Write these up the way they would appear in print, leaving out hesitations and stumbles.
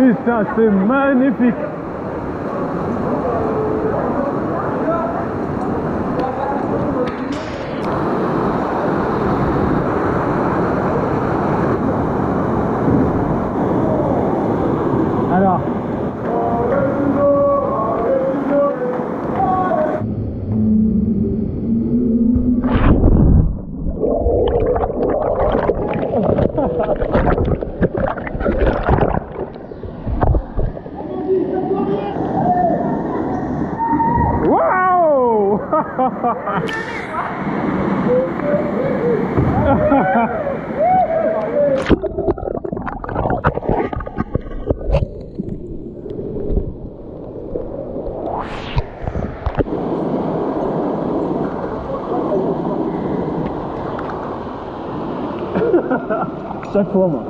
Putain, c'est magnifique. Alors. Wow! Chaque fois, moi.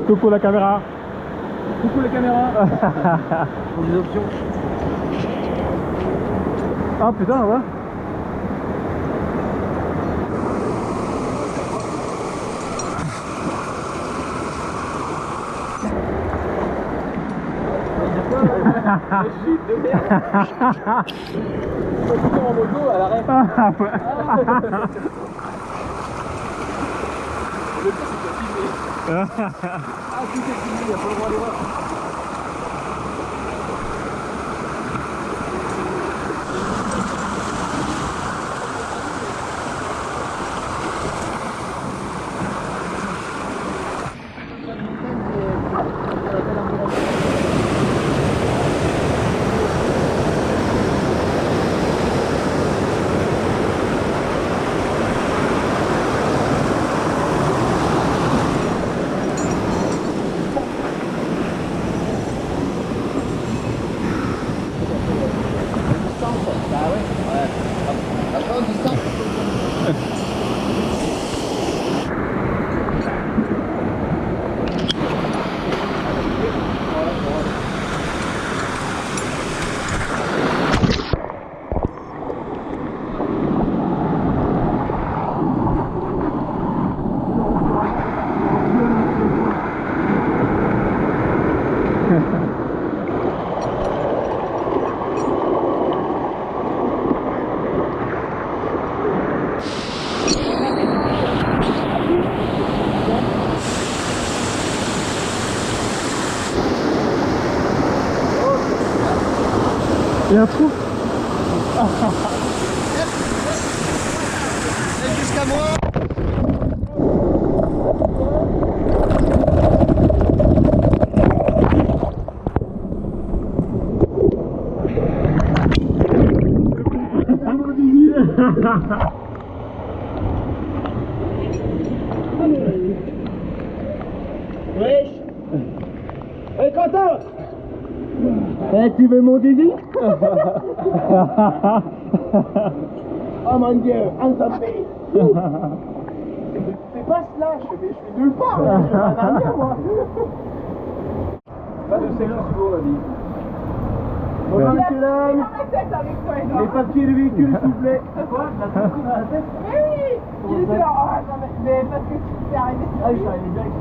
Coucou la caméra. Coucou la caméra. Pour des options. Ah putain, ouais. De merde. En moto à l'arrêt. Ah ouais. Le pire c'est qu'il y a filmé. Ah tout est filmé, il n'y a pas le droit de voir. Il y a un trou. Jusqu'à moi. Wesh. Hey Quentin. Eh, tu veux mon Didi? Oh mon dieu, enzappé. C'est pas cela, je suis nulle part, je suis pas dernier moi. Pas de série sur l'eau, la vie. Bonjour messieurs dames. Les papiers du véhicule s'il vous plaît. Quoi? La tête à la tête? Oui. Il était là, oh non mais parce que tu t'es arrêté. Ah je suis arrivé direct.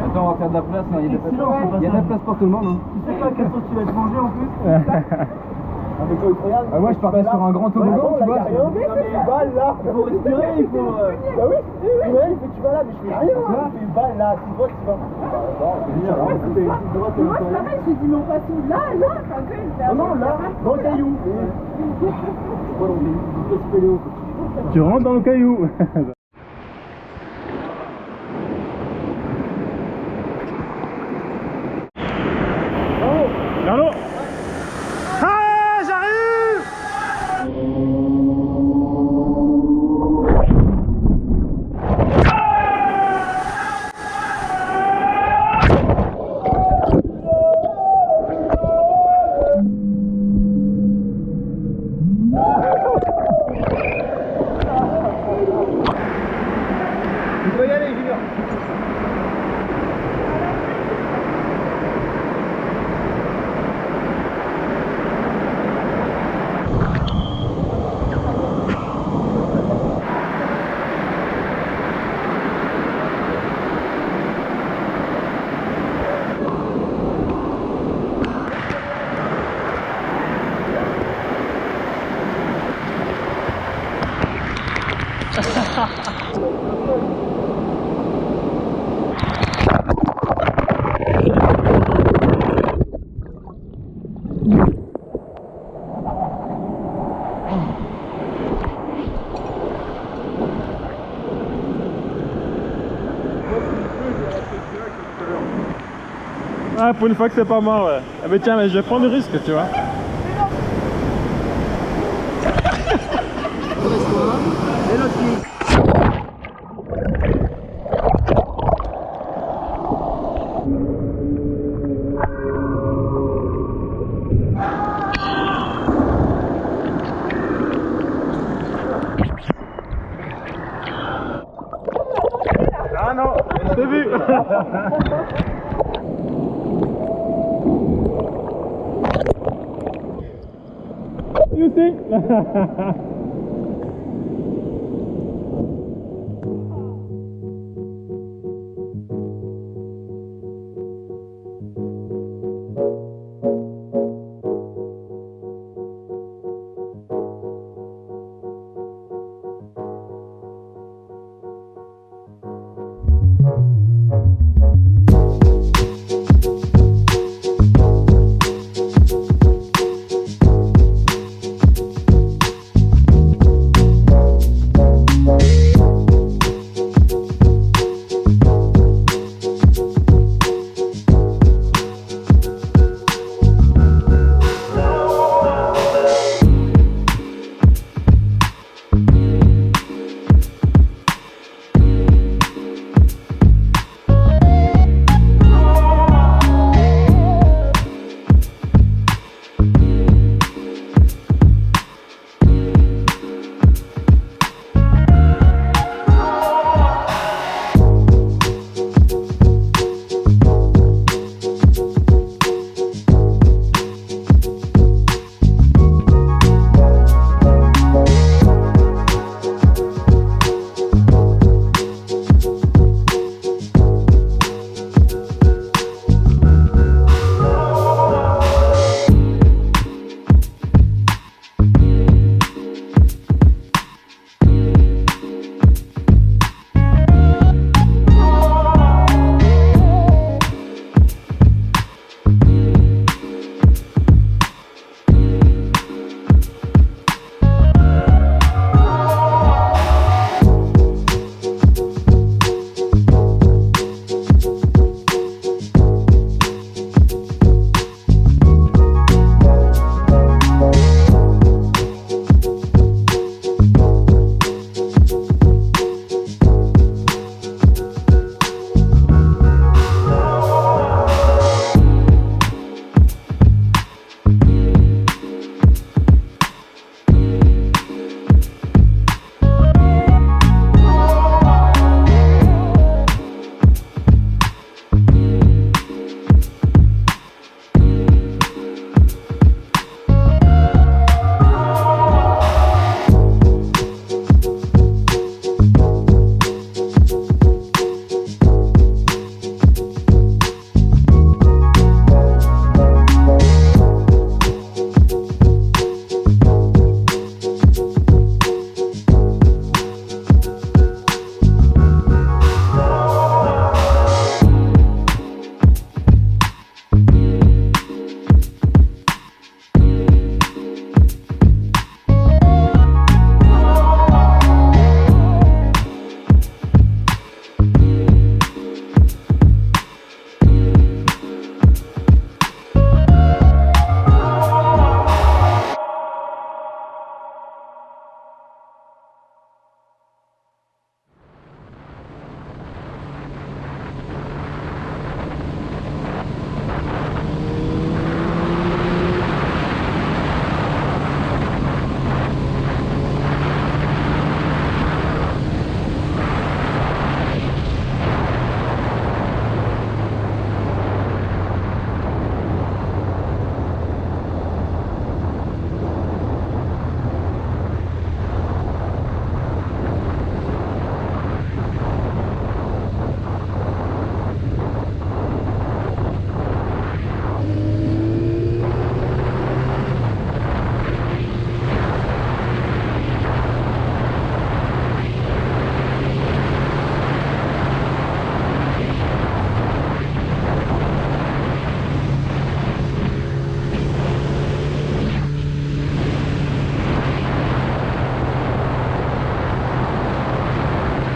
Attends, on va faire de la place, hein. Il y a de la place pour tout le monde. Hein. Tu sais pas quelle sauce tu vas te manger en plus? Moi je partais sur un grand toboggan, tu vois. Mais c'est ça. Là, il faut respirer, il faut. Bah oui, il fait tu vas là, mais je fais rien. Tu fais une balle là, tu vois, tu vas. Moi c'est pareil, j'ai dit mais on passe où? Là, Non, là, dans le caillou. Tu rentres dans le caillou. Allô? Ah, j'arrive! Ah, pour une fois que c'est pas mort, ouais. Ah, mais tiens, mais je vais prendre le risque, tu vois. Et l'autre qui... Ah non, je t'ai vu. You see?